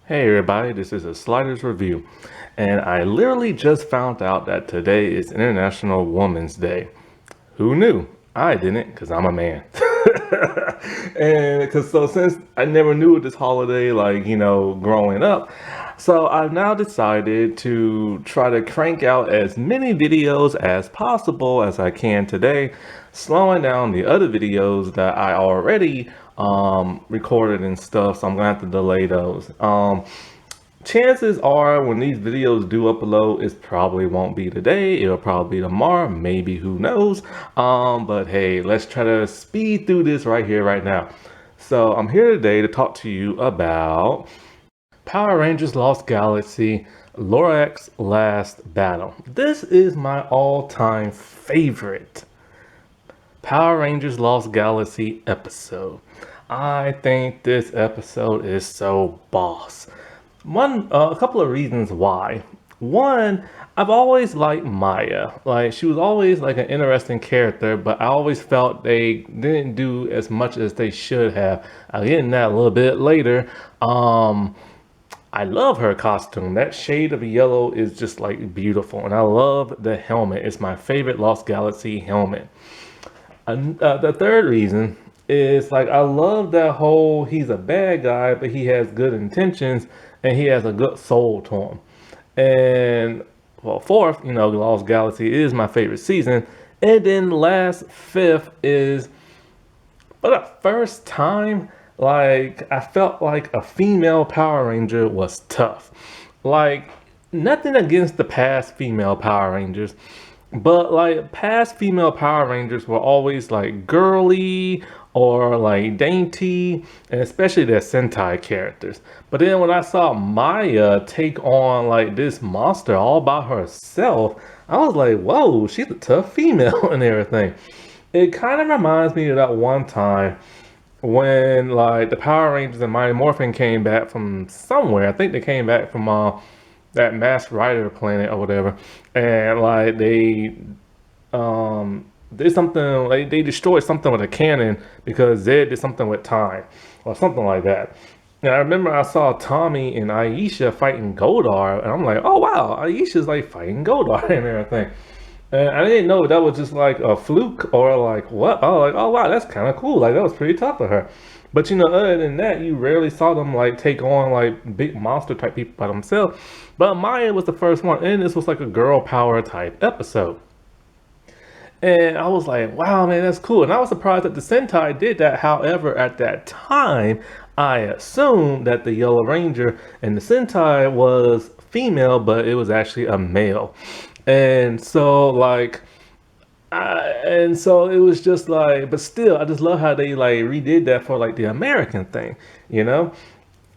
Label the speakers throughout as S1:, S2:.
S1: Hey everybody, this is a Sliders review, and I literally just found out that today is International Women's Day. Who knew? I didn't, because I'm a man. And because so since I never knew this holiday, growing up, so I've now decided to try to crank out as many videos as possible as I can today, slowing down the other videos that I already recorded and stuff. So I'm gonna have to delay those. Chances are when these videos do upload, it probably won't be today. It'll probably be tomorrow, maybe, who knows. But hey, let's try to speed through this right here, right now. So I'm here today to talk to you about Power Rangers Lost Galaxy, loyax Last Battle. This is my all-time favorite Power Rangers Lost Galaxy episode. I think this episode is so boss. A couple of reasons why. One, I've always liked Maya. Like, she was always like an interesting character, but I always felt they didn't do as much as they should have. I'll get into that a little bit later. I love her costume. That shade of yellow is just like beautiful, and I love the helmet. It's my favorite Lost Galaxy helmet. And the third reason is like I love that whole he's a bad guy, but he has good intentions and he has a good soul to him. And well, fourth, Lost Galaxy is my favorite season. And then last, fifth is for the first time, like I felt like a female Power Ranger was tough. Like nothing against the past female Power Rangers, but like past female Power Rangers were always like girly or like dainty, and especially their Sentai characters. But then when I saw Maya take on like this monster all by herself, I was like, whoa, she's a tough female and everything. It kind of reminds me of that one time when like the Power Rangers and Mighty Morphin came back from somewhere. I think they came back from that Masked Rider planet or whatever, and like they did something like they destroyed something with a cannon because Zed did something with time or something like that. And I remember I saw Tommy and Aisha fighting Goldar, and I'm like, oh wow, Aisha's like fighting Goldar and everything. And I didn't know that was just like a fluke or like what. I was like, oh wow, that's kind of cool. Like that was pretty tough of her. But other than that, you rarely saw them like take on like big monster type people by themselves. But Maya was the first one, and this was like a girl power type episode. And I was like, wow, man, that's cool. And I was surprised that the Sentai did that. However, at that time, I assumed that the Yellow Ranger and the Sentai was female, but it was actually a male. And so, and so it was just like, but still, I just love how they like redid that for like the American thing, you know?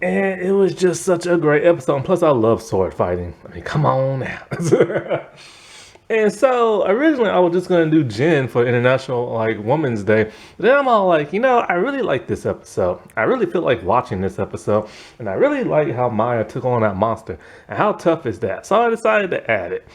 S1: And it was just such a great episode. And plus, I love sword fighting. I mean, come on now. And so originally I was just gonna do Jen for International like Women's Day. But then I'm all like, I really like this episode. I really feel like watching this episode. And I really like how Maya took on that monster. And how tough is that? So I decided to add it.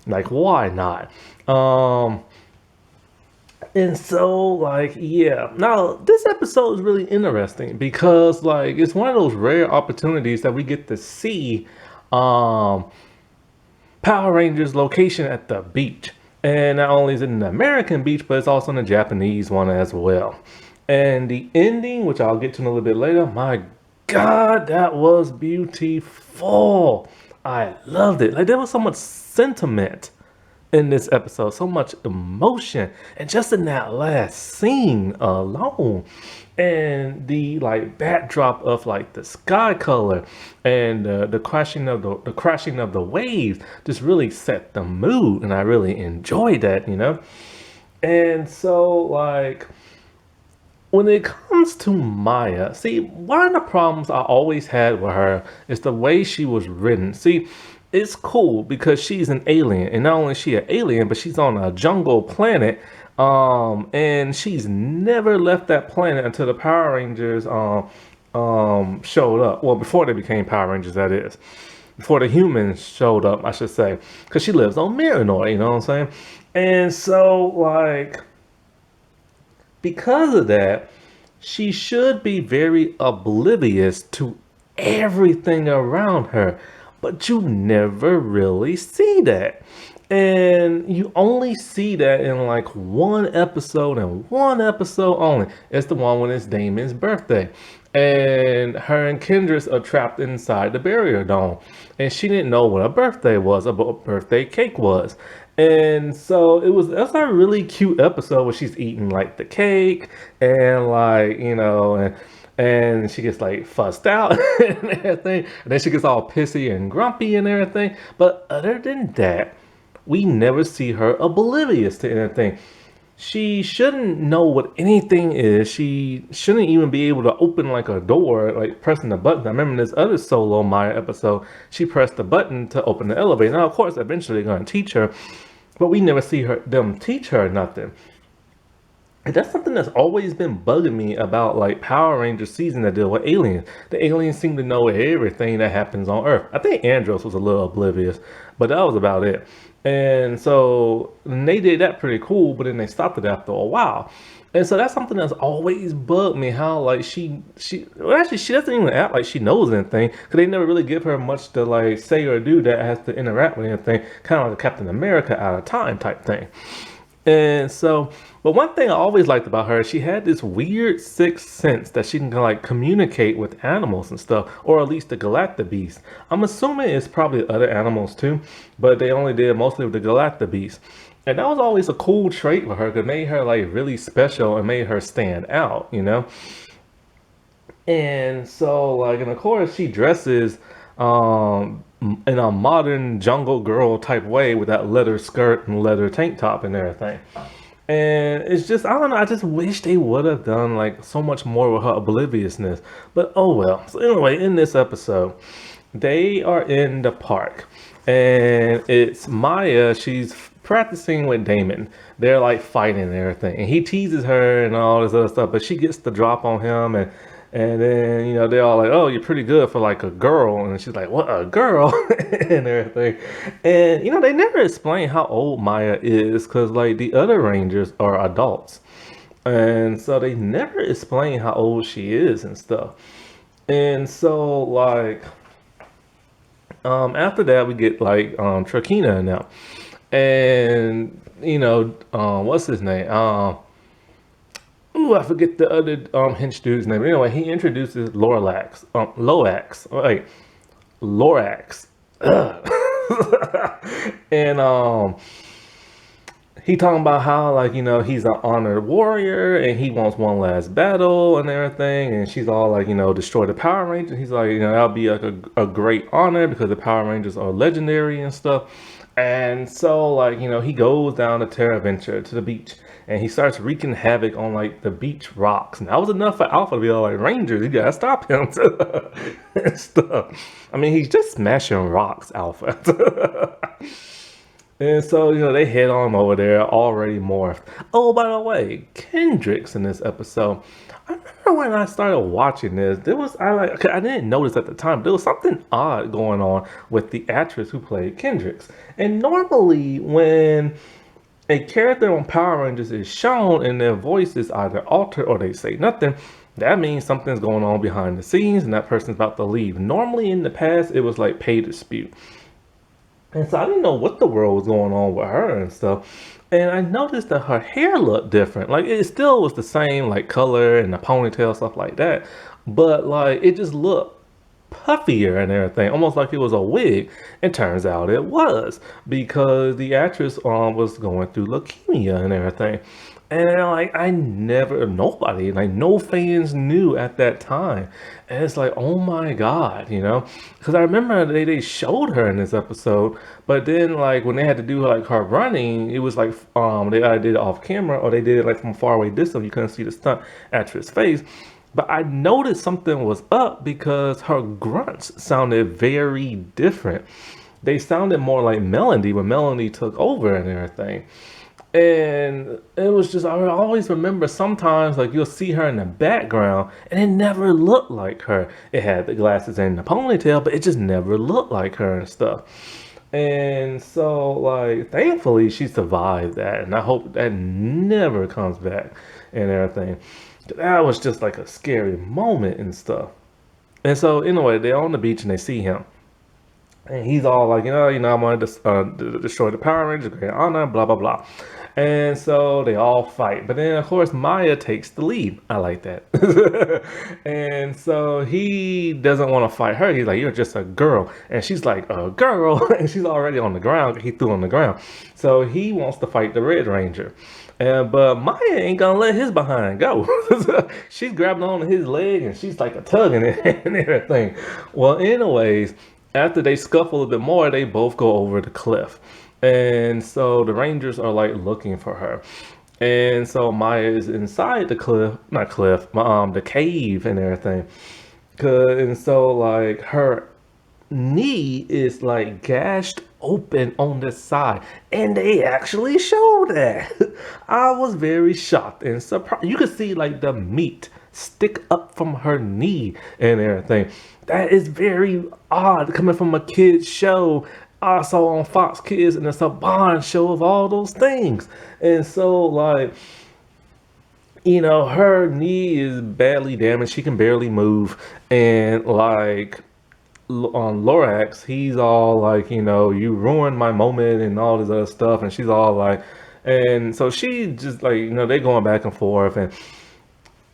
S1: Like, why not? And so, like, yeah. Now, this episode is really interesting because, like, it's one of those rare opportunities that we get to see Power Rangers location at the beach. And not only is it an American beach, but it's also in a Japanese one as well. And the ending, which I'll get to in a little bit later, my God, that was beautiful. I loved it. Like, there was so much sentiment in this episode, so much emotion, and just in that last scene alone, and the like backdrop of like the sky color and the crashing of the waves just really set the mood, and I really enjoyed that, And so like when it comes to Maya, see, one of the problems I always had with her is the way she was written. See, it's cool because she's an alien, and not only is she an alien, but she's on a jungle planet, and she's never left that planet until the Power Rangers showed up. Well, before they became Power Rangers, that is. Before the humans showed up, I should say, because she lives on Miranor, you know what I'm saying? And so, like, because of that, she should be very oblivious to everything around her, but you never really see that. And you only see that in like one episode and one episode only. It's the one when it's Damon's birthday. And her and Kendrick are trapped inside the barrier dome. And she didn't know what a birthday was, or what a birthday cake was. And so that's a really cute episode where she's eating like the cake and like, and she gets like fussed out and everything. And then she gets all pissy and grumpy and everything. But other than that, we never see her oblivious to anything. She shouldn't know what anything is. She shouldn't even be able to open like a door, like pressing the button. I remember in this other Solo Maya episode, she pressed the button to open the elevator. Now, of course, eventually they're going to teach her, but we never see them teach her nothing. And that's something that's always been bugging me about like Power Rangers season that deal with aliens. The aliens seem to know everything that happens on Earth. I think Andros was a little oblivious, but that was about it. And so they did that pretty cool, but then they stopped it after a while. And so that's something that's always bugged me, how like she doesn't even act like she knows anything, because they never really give her much to like say or do that has to interact with anything, kind of like a Captain America out of time type thing. And so, but one thing I always liked about her, she had this weird sixth sense that she can like communicate with animals and stuff, or at least the Galactabeast. I'm assuming it's probably other animals too, but they only did mostly with the Galactabeast. And that was always a cool trait with her, because it made her like really special and made her stand out, And so like, and of course she dresses in a modern jungle girl type way with that leather skirt and leather tank top and everything. And it's just, I don't know, I just wish they would have done like so much more with her obliviousness. But oh well. So anyway, in this episode, they are in the park. And it's Maya, she's practicing with Damon. They're like fighting and everything. And he teases her and all this other stuff, but she gets the drop on him, and then, they're all like, oh, you're pretty good for like a girl. And she's like, what, a girl? And everything. And, they never explain how old Maya is, because like the other Rangers are adults. And so they never explain how old she is and stuff. And so like, after that, we get like Trakina now. And, what's his name? Ooh, I forget the other hench dude's name. Anyway, he introduces loyax. Lorax. And he talking about how like, he's an honored warrior and he wants one last battle and everything. And she's all like, destroy the Power Rangers. He's like, that'll be like a great honor because the Power Rangers are legendary and stuff. And so like, he goes down to Terra Venture to the beach. And he starts wreaking havoc on like the beach rocks. And that was enough for Alpha to be all like, Rangers, you gotta stop him and stuff. I mean, he's just smashing rocks, Alpha. And so, they head on over there, already morphed. Oh, by the way, Kendrick's in this episode. I remember when I started watching this, I didn't notice at the time, there was something odd going on with the actress who played Kendrick's. And normally when a character on Power Rangers is shown and their voice is either altered or they say nothing, that means something's going on behind the scenes and that person's about to leave. Normally in the past, it was like pay dispute. And so I didn't know what the world was going on with her and stuff. And I noticed that her hair looked different. Like it still was the same like color and the ponytail, stuff like that. But like it just looked puffier and everything, almost like it was a wig. It turns out it was, because the actress was going through leukemia and everything. And like nobody, like no fans knew at that time. And it's like, oh my God, because I remember they showed her in this episode, but then like when they had to do like her running, it was like they either did it off camera or they did it like from far away distance. You couldn't see the stunt actress face. But I noticed something was up because her grunts sounded very different. They sounded more like Melody when Melody took over and everything. And it was just, I always remember sometimes like you'll see her in the background and it never looked like her. It had the glasses and the ponytail, but it just never looked like her and stuff. And so like, thankfully she survived that. And I hope that never comes back and everything. That was just like a scary moment and stuff. And so anyway, they're on the beach and they see him. And he's all like, I wanted to destroy the Power Rangers, great honor, blah, blah, blah. And so they all fight. But then, of course, Maya takes the lead. I like that. And so he doesn't want to fight her. He's like, you're just a girl. And she's like, a girl? And she's already on the ground. He threw on the ground. So he wants to fight the Red Ranger. But Maya ain't gonna let his behind go. She's grabbing on his leg and she's like a tugging it and everything. Well, anyways, after they scuffle a bit more, they both go over the cliff. And so the Rangers are like looking for her. And so Maya is inside the the cave and everything. And so like her knee is like gashed open on the side. And they actually show that. I was very shocked and surprised. You could see like the meat stick up from her knee and everything. That is very odd coming from a kid's show. I saw on Fox Kids, and it's a Bond show of all those things. And so, like, her knee is badly damaged. She can barely move. And, like, on loyax, he's all like, you ruined my moment and all this other stuff. And she's all like, and so she just like, they're going back and forth. And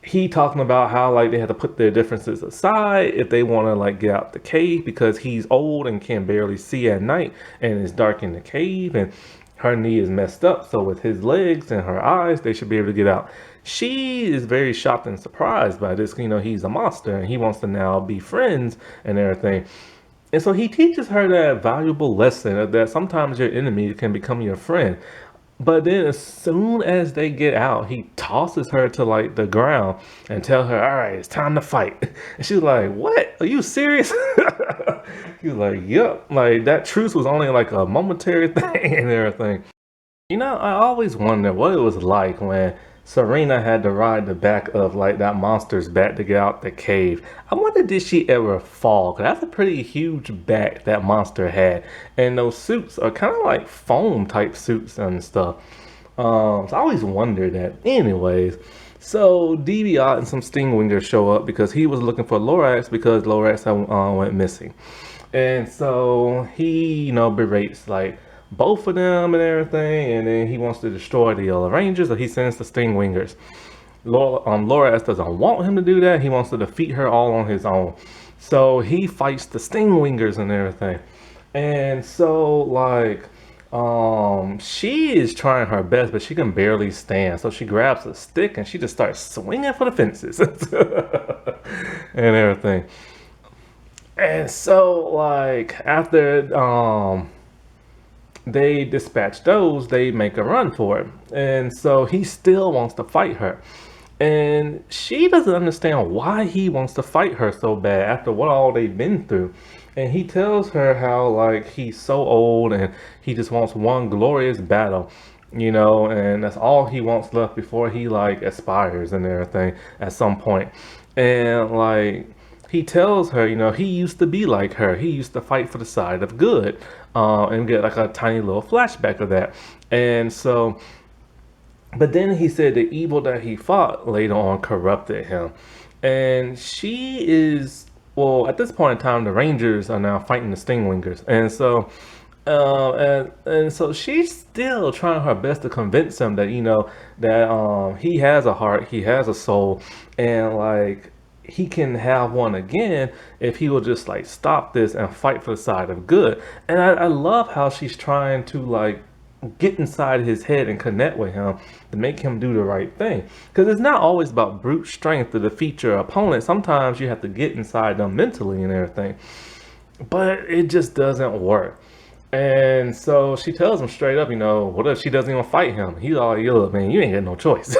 S1: he talking about how like they have to put their differences aside if they want to like get out the cave because he's old and can barely see at night and it's dark in the cave and her knee is messed up. So with his legs and her eyes, they should be able to get out. She is very shocked and surprised by this. He's a monster and he wants to now be friends and everything. And so he teaches her that valuable lesson that sometimes your enemy can become your friend. But then as soon as they get out, he tosses her to like the ground and tell her, all right, it's time to fight. And she's like, what? Are you serious? He's like, yep. Like that truce was only like a momentary thing and everything. I always wonder what it was like when Serena had to ride the back of like that monster's back to get out the cave. I wonder did she ever fall? 'Cause that's a pretty huge back that monster had. And those suits are kind of like foam type suits and stuff. So I always wondered that. Anyways, so DBI and some Stingwingers show up because he was looking for loyax because loyax went missing. And so he, berates like both of them and everything, and then he wants to destroy the Rangers, so he sends the Stingwingers. Loyax doesn't want him to do that. He wants to defeat her all on his own. So he fights the Stingwingers and everything. And so, like, she is trying her best, but she can barely stand. So she grabs a stick and she just starts swinging for the fences and everything. And so, like, after they dispatch those, they make a run for it. And so he still wants to fight her. And she doesn't understand why he wants to fight her so bad after what all they've been through. And he tells her how like he's so old and he just wants one glorious battle, and that's all he wants left before he like aspires and everything at some point. And like he tells her, he used to be like her. He used to fight for the side of good, and get like a tiny little flashback of that. And so, but then he said the evil that he fought later on corrupted him. And she is, well, at this point in time, the Rangers are now fighting the Stingwingers. And so, and so she's still trying her best to convince him that, that he has a heart, he has a soul, and like, he can have one again if he will just like stop this and fight for the side of good. And I love how she's trying to like get inside his head and connect with him to make him do the right thing, because it's not always about brute strength to defeat your opponent. Sometimes you have to get inside them mentally and everything, but it just doesn't work. And so she tells him straight up, what if she doesn't even fight him? He's all like, look, man, you ain't got no choice.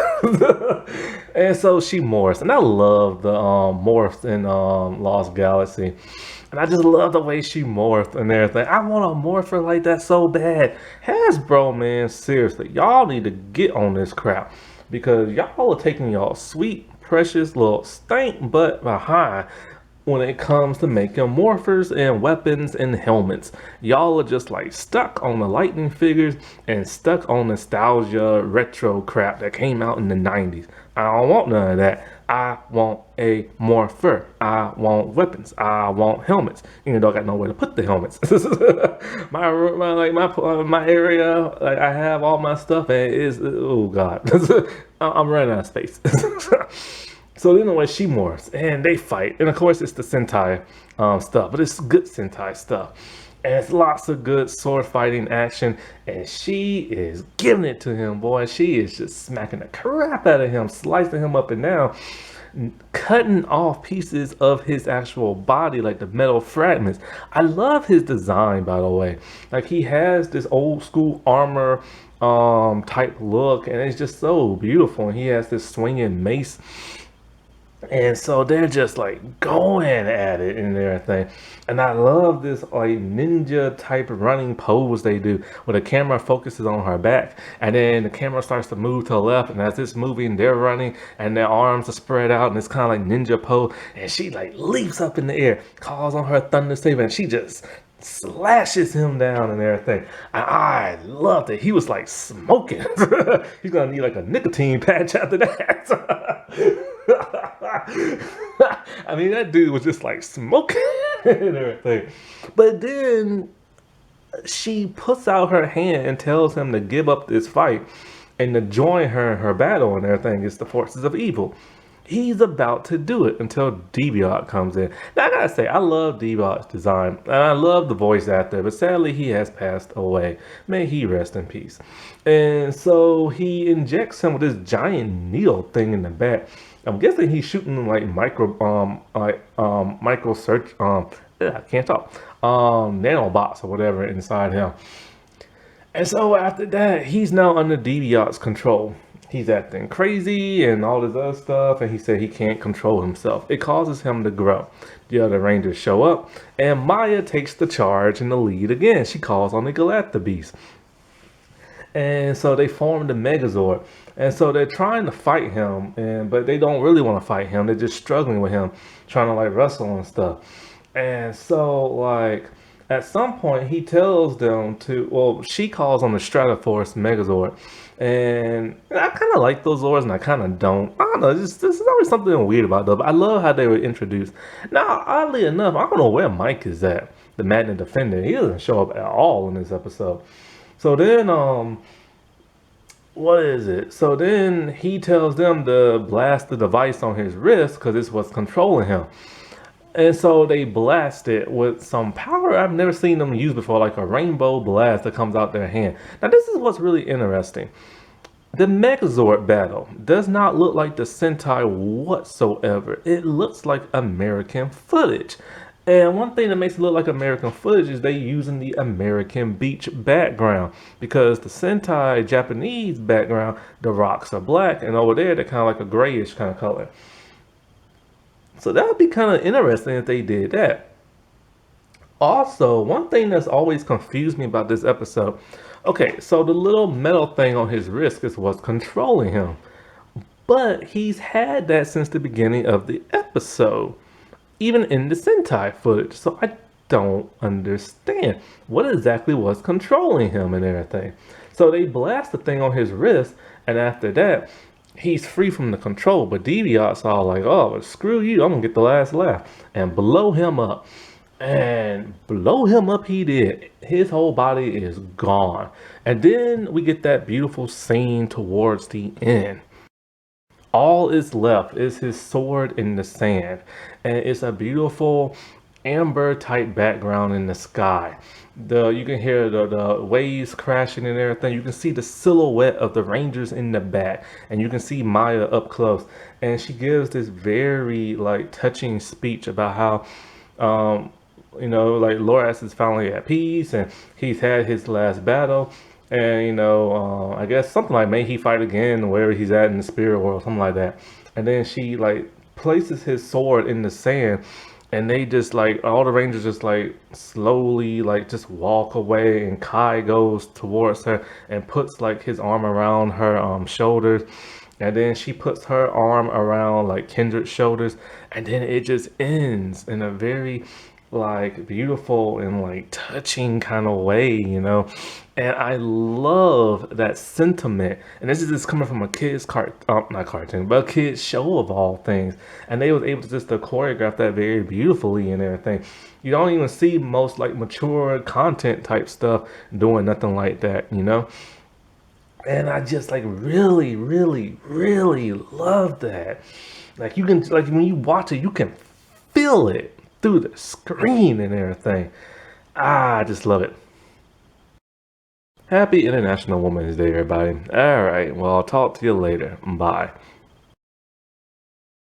S1: And so she morphs. And I love the morphs in Lost Galaxy. And I just love the way she morphed and everything. I want to morph her like that so bad. Hasbro, man, seriously, y'all need to get on this crap. Because y'all are taking y'all sweet, precious little stank butt behind when it comes to making morphers and weapons and helmets. Y'all are just like stuck on the lightning figures and stuck on nostalgia retro crap that came out in the 90s. I don't want none of that. I want a morpher. I want weapons. I want helmets. Even though I got nowhere to put the helmets. My area, like I have all my stuff and it is, oh God. I'm running out of space. So anyway, she morphs and they fight, and of course it's the Sentai stuff, but it's good Sentai stuff, and it's lots of good sword fighting action, and she is giving it to him, boy. She is just smacking the crap out of him, slicing him up and down, cutting off pieces of his actual body, like the metal fragments. I love his design, by the way. Like he has this old school armor type look, and it's just so beautiful. And he has this swinging mace. And so they're just like going at it and everything. And I love this like ninja type running pose they do where the camera focuses on her back and then the camera starts to move to the left, and as it's moving they're running and their arms are spread out and it's kind of like ninja pose, and she like leaps up in the air, calls on her thunder saber, and she just slashes him down and everything. I loved it. He was like smoking. He's gonna need like a nicotine patch after that. I mean, that dude was just like smoking and everything. But then she puts out her hand and tells him to give up this fight and to join her in her battle and everything against the forces of evil. He's about to do it until Deviant comes in. Now I gotta say, I love Deviant's design and I love the voice actor, but sadly he has passed away. May he rest in peace. And so he injects him with this giant needle thing in the back. I'm guessing he's shooting like micro search I can't talk nanobots or whatever inside him. And so after that, he's now under Deviant's control. He's acting crazy and all this other stuff, and he said he can't control himself. It causes him to grow. The other Rangers show up, and Maya takes the charge and the lead again. She calls on the Galacta Beast. And so they form the Megazord. And so they're trying to fight him, but they don't really want to fight him. They're just struggling with him, trying to like wrestle and stuff. And so like at some point he tells them to, well, she calls on the Stratoforce Megazord. And I kind of like those Zords and I kind of don't. I don't know, there's always something weird about them. But I love how they were introduced. Now, oddly enough, I don't know where Mike is at, the Magnet Defender. He doesn't show up at all in this episode. So then, what is it? So then he tells them to blast the device on his wrist because it's what's controlling him. And so they blast it with some power I've never seen them use before, like a rainbow blast that comes out their hand. Now this is what's really interesting. The Megazord battle does not look like the Sentai whatsoever. It looks like American footage. And one thing that makes it look like American footage is they using the American beach background, because the Sentai Japanese background, the rocks are black, and over there they're kind of like a grayish kind of color. So that would be kind of interesting if they did that. Also, one thing that's always confused me about this episode, okay, so the little metal thing on his wrist is what's controlling him. But he's had that since the beginning of the episode, even in the Sentai footage. So I don't understand what exactly was controlling him and everything. So they blast the thing on his wrist, and after that, he's free from the control. But Deviant's all like, oh, well, screw you, I'm gonna get the last laugh, and blow him up. And blow him up he did. His whole body is gone. And then we get that beautiful scene towards the end. All is left is his sword in the sand. And it's a beautiful amber type background in the sky. You can hear the waves crashing and everything. You can see the silhouette of the Rangers in the back, and you can see Maya up close. And she gives this very like touching speech about how you know, like loyax is finally at peace and he's had his last battle. And, you know, I guess something like, may he fight again wherever he's at in the spirit world, something like that. And then she, like, places his sword in the sand. And they just, like, all the Rangers just, like, slowly, like, just walk away. And Kai goes towards her and puts, like, his arm around her shoulders. And then she puts her arm around like Kendrick's shoulders, and then it just ends in a very like beautiful and like touching kind of way, you know. And I love that sentiment. And this is just coming from a kid's not cartoon, but a kid's show of all things. And they was able to just to choreograph that very beautifully and everything. You don't even see most like mature content type stuff doing nothing like that, you know. And I just like really, really, really love that. Like you can like when you watch it, you can feel it through the screen and everything. Ah, I just love it. Happy International Women's Day, everybody. All right, well, I'll talk to you later. Bye.